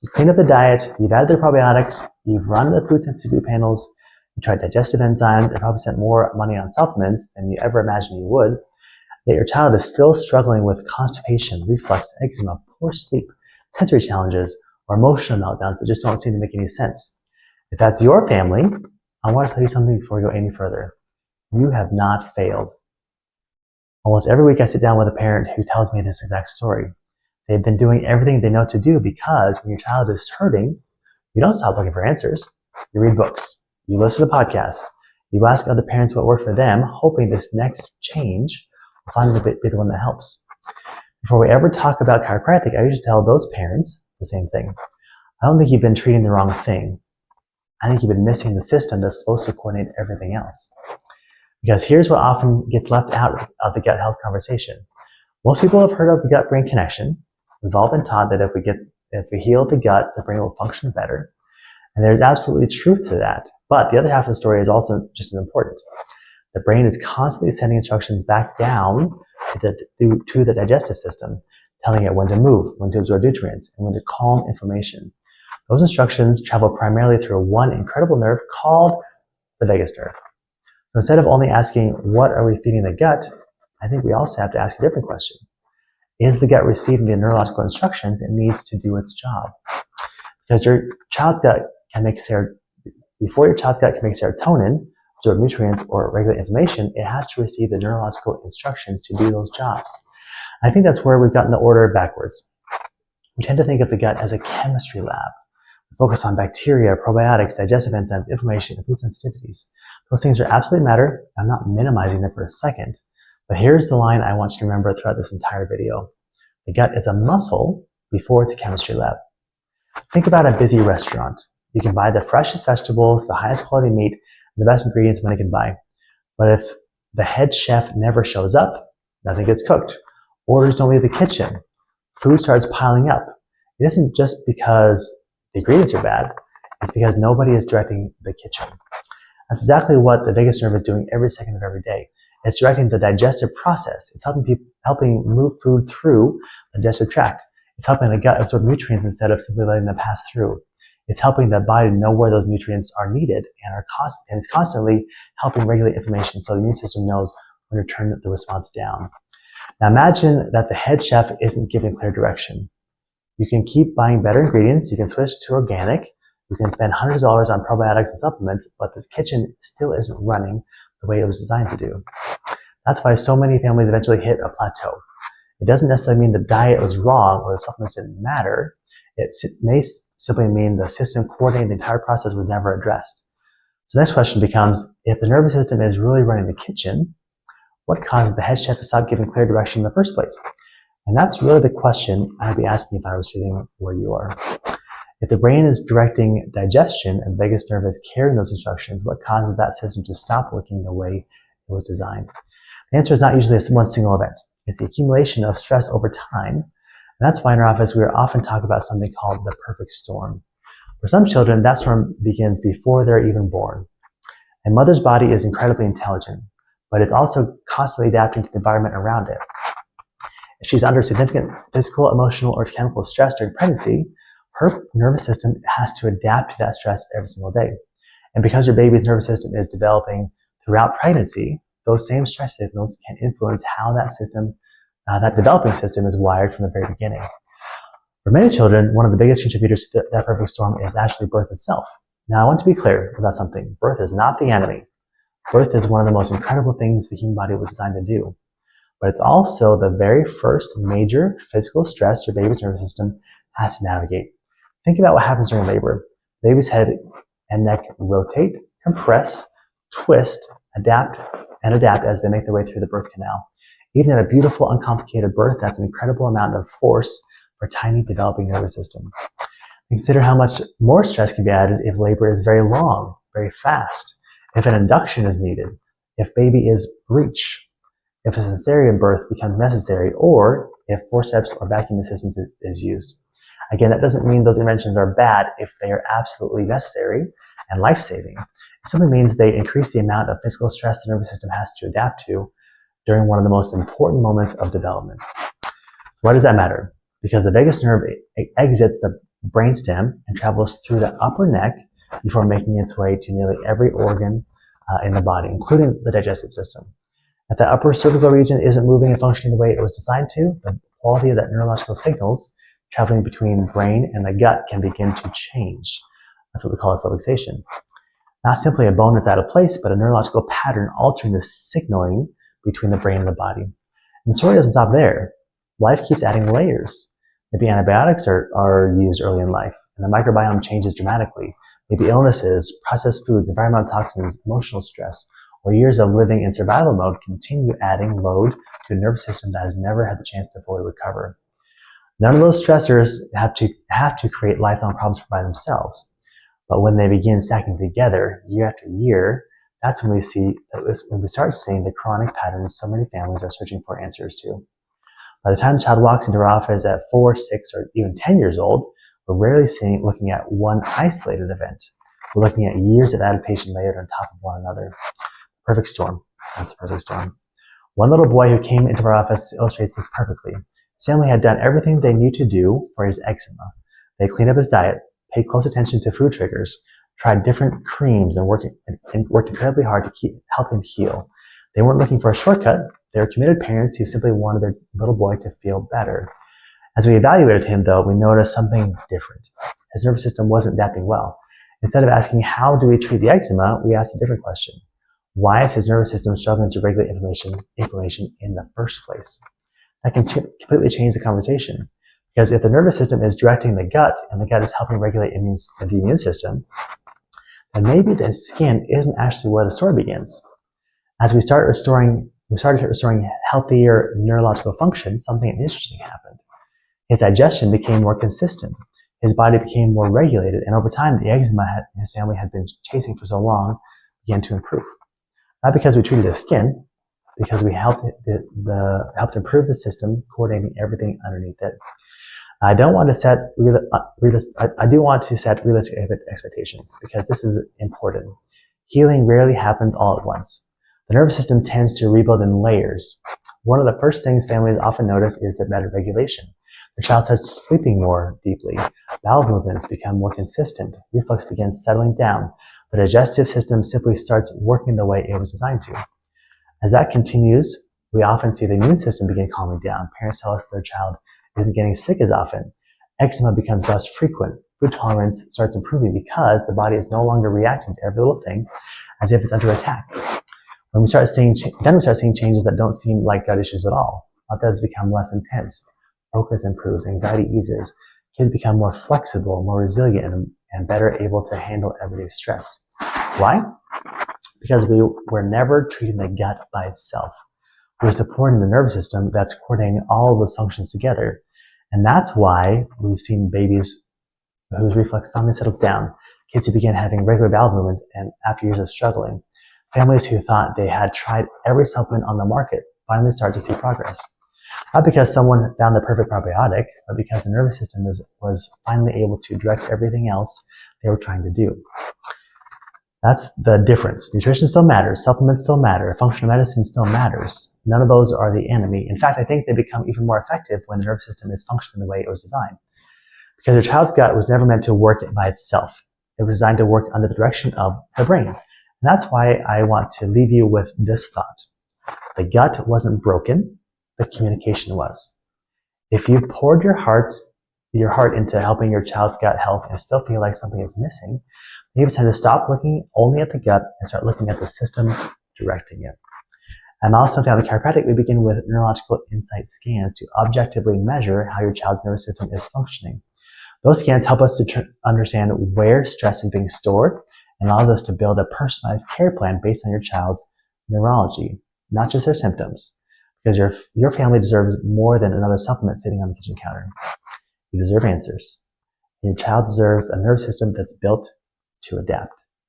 You clean up the diet, you've added the probiotics, you've run the food sensitivity panels, you tried digestive enzymes, and probably spent more money on supplements than you ever imagined you would, yet your child is still struggling with constipation, reflux, eczema, poor sleep, sensory challenges, or emotional meltdowns that just don't seem to make any sense. If that's your family, I want to tell you something before we go any further. You have not failed. Almost every week I sit down with a parent who tells me this exact story. They've been doing everything they know to do because when your child is hurting, you don't stop looking for answers. You read books. You listen to podcasts. You ask other parents what worked for them, hoping this next change will finally be the one that helps. Before we ever talk about chiropractic, I usually tell those parents the same thing. I don't think you've been treating the wrong thing. I think you've been missing the system that's supposed to coordinate everything else. Because here's what often gets left out of the gut health conversation. Most people have heard of the gut-brain connection. We've all been taught that if we heal the gut, the brain will function better. And there's absolutely truth to that. But the other half of the story is also just as important. The brain is constantly sending instructions back down to the digestive system, telling it when to move, when to absorb nutrients, and when to calm inflammation. Those instructions travel primarily through one incredible nerve called the vagus nerve. So instead of only asking, what are we feeding the gut, I think we also have to ask a different question. Is the gut receiving the neurological instructions it needs to do its job? Because your child's gut can make before your child's gut can make serotonin, absorb nutrients, or regulate inflammation, it has to receive the neurological instructions to do those jobs. I think that's where we've gotten the order backwards. We tend to think of the gut as a chemistry lab. We focus on bacteria, probiotics, digestive enzymes, inflammation, and food sensitivities. Those things are absolutely matter. I'm not minimizing them for a second. But here's the line I want you to remember throughout this entire video. The gut is a muscle before it's a chemistry lab. Think about a busy restaurant. You can buy the freshest vegetables, the highest quality meat, and the best ingredients money can buy. But if the head chef never shows up, nothing gets cooked. Orders don't leave the kitchen. Food starts piling up. It isn't just because the ingredients are bad. It's because nobody is directing the kitchen. That's exactly what the vagus nerve is doing every second of every day. It's directing the digestive process. It's helping move food through the digestive tract. It's helping the gut absorb nutrients instead of simply letting them pass through. It's helping the body know where those nutrients are needed and it's constantly helping regulate inflammation so the immune system knows when to turn the response down. Now imagine that the head chef isn't giving clear direction. You can keep buying better ingredients. You can switch to organic. You can spend hundreds of dollars on probiotics and supplements, but the kitchen still isn't running the way it was designed to do. That's why so many families eventually hit a plateau. It doesn't necessarily mean the diet was wrong or the supplements didn't matter. It may simply mean the system coordinating the entire process was never addressed. So the next question becomes, if the nervous system is really running the kitchen, what causes the head chef to stop giving clear direction in the first place? And that's really the question I'd be asking if I was sitting where you are. If the brain is directing digestion and the vagus nerve is carrying those instructions, what causes that system to stop working the way it was designed? The answer is not usually one single event. It's the accumulation of stress over time. And that's why in our office, we often talk about something called the perfect storm. For some children, that storm begins before they're even born. A mother's body is incredibly intelligent, but it's also constantly adapting to the environment around it. If she's under significant physical, emotional, or chemical stress during pregnancy, her nervous system has to adapt to that stress every single day. And because your baby's nervous system is developing throughout pregnancy, those same stress signals can influence how that developing system is wired from the very beginning. For many children, one of the biggest contributors to that perfect storm is actually birth itself. Now, I want to be clear about something. Birth is not the enemy. Birth is one of the most incredible things the human body was designed to do. But it's also the very first major physical stress your baby's nervous system has to navigate. Think about what happens during labor. The baby's head and neck rotate, compress, twist, adapt as they make their way through the birth canal. Even at a beautiful, uncomplicated birth, that's an incredible amount of force for a tiny developing nervous system. Consider how much more stress can be added if labor is very long, very fast, if an induction is needed, if baby is breech, if a cesarean birth becomes necessary, or if forceps or vacuum assistance is used. Again, that doesn't mean those interventions are bad if they are absolutely necessary and life-saving. It simply means they increase the amount of physical stress the nervous system has to adapt to during one of the most important moments of development. So why does that matter? Because the vagus nerve exits brainstem and travels through the upper neck before making its way to nearly every organ in the body, including the digestive system. If the upper cervical region isn't moving and functioning the way it was designed to, the quality of that neurological signals traveling between brain and the gut can begin to change. That's what we call a subluxation. Not simply a bone that's out of place, but a neurological pattern altering the signaling between the brain and the body. And the story doesn't stop there. Life keeps adding layers. Maybe antibiotics are used early in life, and the microbiome changes dramatically. Maybe illnesses, processed foods, environmental toxins, emotional stress, or years of living in survival mode continue adding load to a nervous system that has never had the chance to fully recover. None of those stressors have to create lifelong problems by themselves. But when they begin stacking together year after year, that's when we start seeing the chronic patterns so many families are searching for answers to. By the time the child walks into our office at 4, 6, or even 10 years old, we're rarely looking at one isolated event. We're looking at years of adaptation layered on top of one another. Perfect storm. That's the perfect storm. One little boy who came into our office illustrates this perfectly. His family had done everything they knew to do for his eczema. They cleaned up his diet, paid close attention to food triggers, tried different creams, and worked incredibly hard to help him heal. They weren't looking for a shortcut. They were committed parents who simply wanted their little boy to feel better. As we evaluated him, though, we noticed something different. His nervous system wasn't adapting well. Instead of asking, how do we treat the eczema, we asked a different question. Why is his nervous system struggling to regulate inflammation in the first place? That can completely change the conversation. Because if the nervous system is directing the gut, and the gut is helping regulate the immune system, then maybe the skin isn't actually where the story begins. As we started restoring healthier neurological function, something interesting happened. His digestion became more consistent. His body became more regulated, and over time, the eczema his family had been chasing for so long began to improve. Not because we treated his skin, because we helped improve the system, coordinating everything underneath it. I do want to set realistic expectations, because this is important. Healing rarely happens all at once. The nervous system tends to rebuild in layers. One of the first things families often notice is the better regulation. The child starts sleeping more deeply. Bowel movements become more consistent. Reflux begins settling down. The digestive system simply starts working the way it was designed to. As that continues, we often see the immune system begin calming down. Parents tell us their child isn't getting sick as often. Eczema becomes less frequent. Food tolerance starts improving because the body is no longer reacting to every little thing as if it's under attack. When we start seeing changes that don't seem like gut issues at all. Meltdowns become less intense. Focus improves. Anxiety eases. Kids become more flexible, more resilient, and better able to handle everyday stress. Why? Because we were never treating the gut by itself. We were supporting the nervous system that's coordinating all of those functions together. And that's why we've seen babies whose reflux finally settles down, kids who begin having regular bowel movements and after years of struggling, families who thought they had tried every supplement on the market finally start to see progress. Not because someone found the perfect probiotic, but because the nervous system was finally able to direct everything else they were trying to do. That's the difference. Nutrition still matters, supplements still matter, functional medicine still matters. None of those are the enemy. In fact, I think they become even more effective when the nervous system is functioning the way it was designed. Because your child's gut was never meant to work by itself. It was designed to work under the direction of the brain. And that's why I want to leave you with this thought. The gut wasn't broken, the communication was. If you've poured your heart into helping your child's gut health and still feel like something is missing, maybe it's time to stop looking only at the gut and start looking at the system directing it. At Milestone Family Chiropractic, we begin with Neurological INSiGHT Scans to objectively measure how your child's nervous system is functioning. Those scans help us to understand where stress is being stored and allows us to build a personalized care plan based on your child's neurology, not just their symptoms. Because your family deserves more than another supplement sitting on the kitchen counter. You deserve answers. Your child deserves a nervous system that's built to adapt.